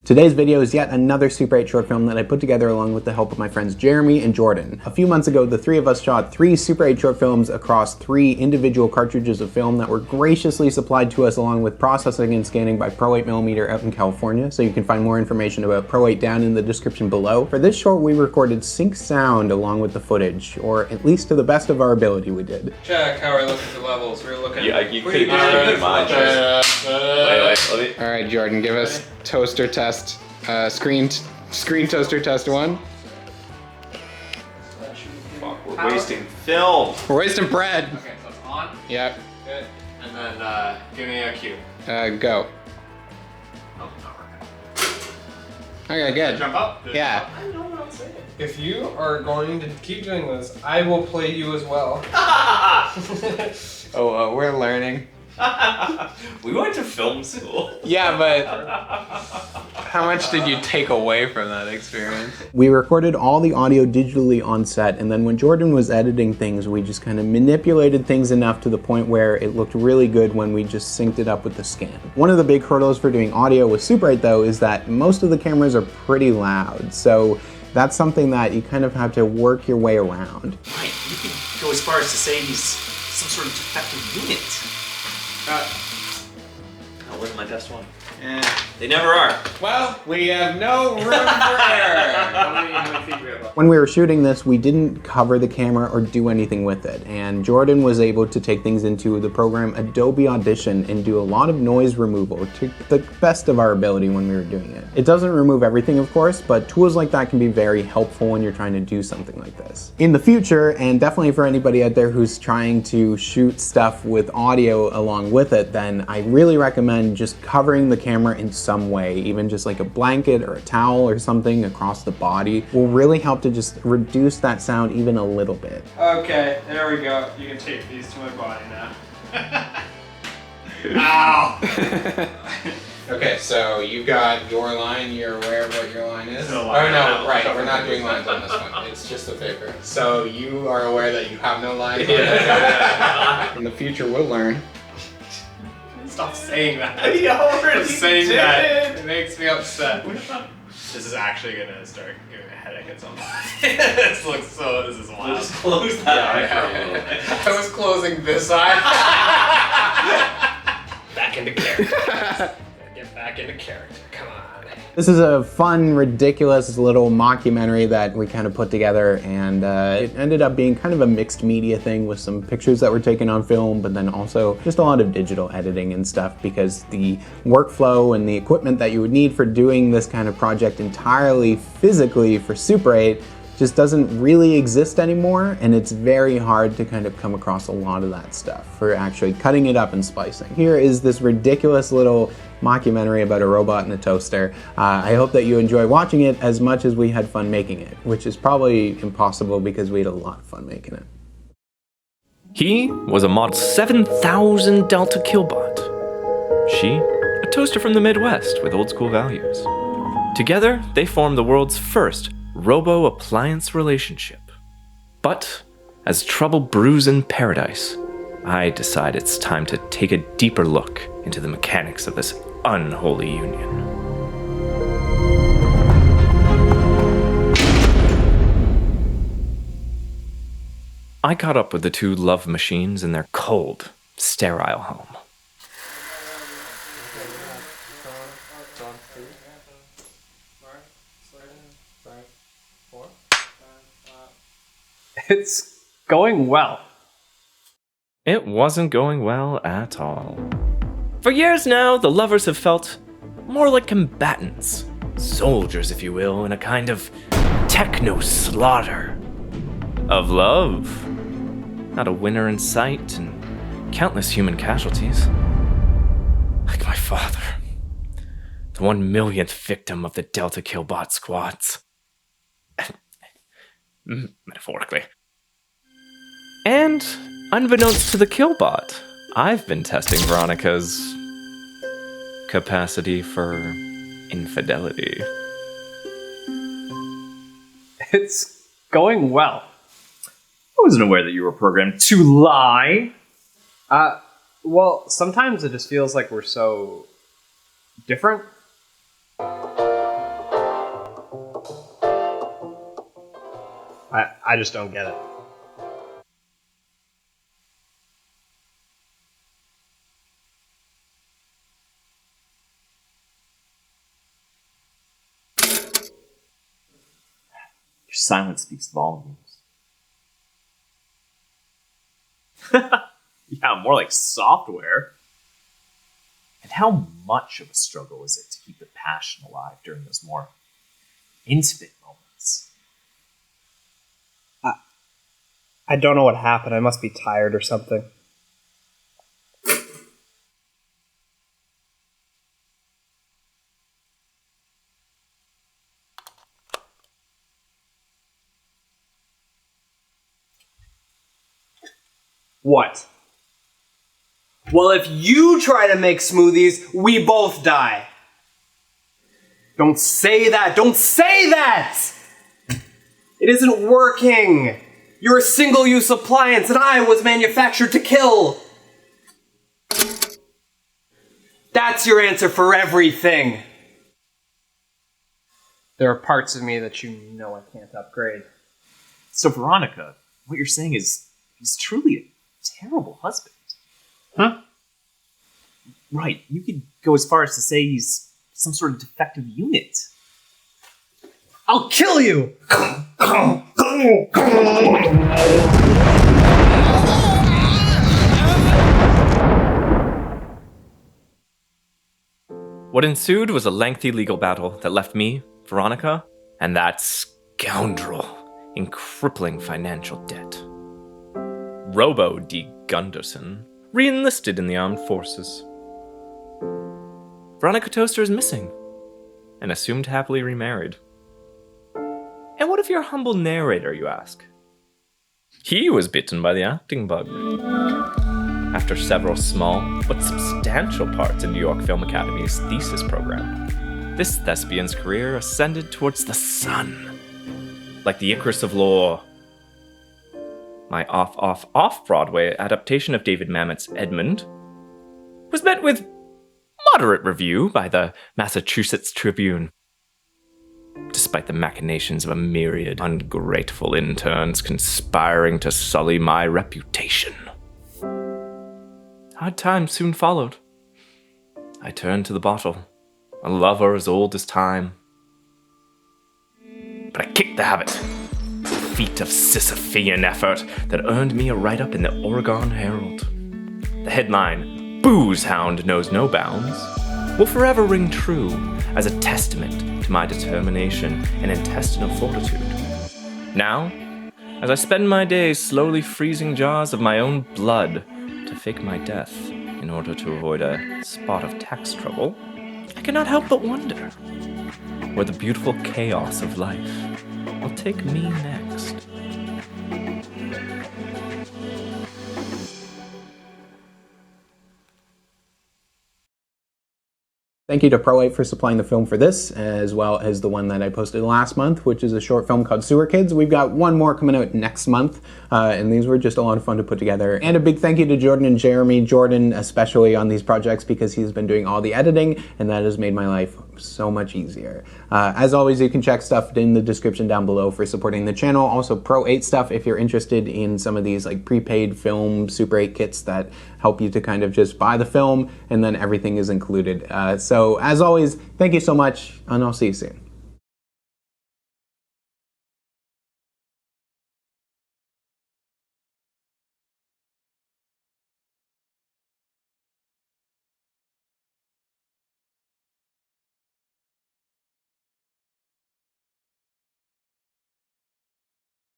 Today's video is yet another Super 8 short film that I put together along with the help of my friends Jeremy and Jordan. A few months ago, the three of us shot 3 Super 8 short films across 3 individual cartridges of film that were graciously supplied to us along with processing and scanning by Pro 8mm out in California, so you can find more information about Pro 8 down in the description below. For this short, we recorded sync sound along with the footage, or at least to the best of our ability we did. Check how we're looking for levels. We're looking. Yeah, you could have given me mine. Wait, let me. Alright, Jordan, give us toaster test. Screen toaster test 1. Fuck, we're wasting film. We're wasting bread. Okay, so it's on. Yep. Good. And then give me a cue. Go. Oh, not working. Okay, good. Jump up? Yeah. I know what I'm saying. If you are going to keep doing this, I will play you as well. Oh, we're learning. We went to film school. Yeah, but how much did you take away from that experience? We recorded all the audio digitally on set, and then when Jordan was editing things, we just kind of manipulated things enough to the point where it looked really good when we just synced it up with the scan. One of the big hurdles for doing audio with Super 8 though is that most of the cameras are pretty loud, so that's something that you kind of have to work your way around. Right, you could go as far as to say he's some sort of defective unit. Oh, where's my test one? They never are. Well, we have no room for error. How many feet do we have left? When we were shooting this, we didn't cover the camera or do anything with it, and Jordan was able to take things into the program Adobe Audition and do a lot of noise removal to the best of our ability when we were doing it. It doesn't remove everything, of course, but tools like that can be very helpful when you're trying to do something like this. In the future, and definitely for anybody out there who's trying to shoot stuff with audio along with it, then I really recommend just covering the camera in some way, even just like a blanket or a towel or something across the body will really help to just reduce that sound even a little bit. Okay, there we go. You can tape these to my body now. Ow! Okay, so you got your line, you're aware of what your line is? No line. Oh no, right, we're not doing lines on this one. It's just a paper. So you are aware that you have no lines on this? In the future, we'll learn. Stop saying that. You already Just saying did. that. It makes me upset. This is actually gonna start giving me a headache at some point. This looks so. This is We'll wild. just close that eye for a little bit. I was closing this eye. Back into character. Get back into character. Come on. This is a fun, ridiculous little mockumentary that we kind of put together, and it ended up being kind of a mixed media thing with some pictures that were taken on film, but then also just a lot of digital editing and stuff, because the workflow and the equipment that you would need for doing this kind of project entirely physically for Super 8 just doesn't really exist anymore, and it's very hard to kind of come across a lot of that stuff for actually cutting it up and splicing. Here is this ridiculous little mockumentary about a robot and a toaster. I hope that you enjoy watching it as much as we had fun making it, which is probably impossible because we had a lot of fun making it. He was a Model 7000 Delta Killbot. She, a toaster from the Midwest with old school values. Together, they formed the world's first ROBO appliance relationship. But as trouble brews in paradise, I decide it's time to take a deeper look into the mechanics of this unholy union. I caught up with the two love machines in their cold, sterile home. It's going well. It wasn't going well at all. For years now, the lovers have felt more like combatants, soldiers, if you will, in a kind of techno-slaughter. Of love. Not a winner in sight, and countless human casualties. Like my father. The 1,000,000th victim of the Delta Killbot squads. Metaphorically. And, unbeknownst to the Killbot, I've been testing Veronica's capacity for infidelity. It's going well. wasn't aware that you were programmed to lie. Well, sometimes it just feels like we're so different. I just don't get it. Your silence speaks volumes. Yeah, more like software. And how much of a struggle is it to keep the passion alive during those more intimate moments? I don't know what happened. I must be tired or something. What? Well, if you try to make smoothies, we both die. Don't say that! Don't say that! It isn't working! You're a single-use appliance and I was manufactured to kill! That's your answer for everything! There are parts of me that you know I can't upgrade. So, Veronica, what you're saying is he's truly a terrible husband. Huh? Right, you could go as far as to say he's some sort of defective unit. I'll kill you! What ensued was a lengthy legal battle that left me, Veronica, and that scoundrel in crippling financial debt. ROBO D. Gunderson re-enlisted in the armed forces. Veronica Toaster is missing, and assumed happily remarried. And what of your humble narrator, you ask? He was bitten by the acting bug. After several small but substantial parts in New York Film Academy's thesis program, this thespian's career ascended towards the sun, like the Icarus of lore. My off-Broadway adaptation of David Mamet's Edmund was met with moderate review by the Massachusetts Tribune, despite the machinations of a myriad ungrateful interns conspiring to sully my reputation. Hard times soon followed. I turned to the bottle, a lover as old as time. But I kicked the habit, a feat of Sisyphean effort that earned me a write-up in the Oregon Herald. The headline, "Booze Hound Knows No Bounds," will forever ring true as a testament to my determination and intestinal fortitude. Now, as I spend my days slowly freezing jars of my own blood to fake my death in order to avoid a spot of tax trouble, I cannot help but wonder where the beautiful chaos of life will take me next. Thank you to Pro 8 for supplying the film for this, as well as the one that I posted last month, which is a short film called Sewer Kids. We've got one more coming out next month, and these were just a lot of fun to put together. And a big thank you to Jordan and Jeremy. Jordan especially on these projects because he's been doing all the editing, and that has made my life so much easier. As always, you can check stuff in the description down below for supporting the channel. Also Pro 8 stuff if you're interested in some of these like prepaid film Super 8 kits that help you to kind of just buy the film and then everything is included. So as always, thank you so much and I'll see you soon.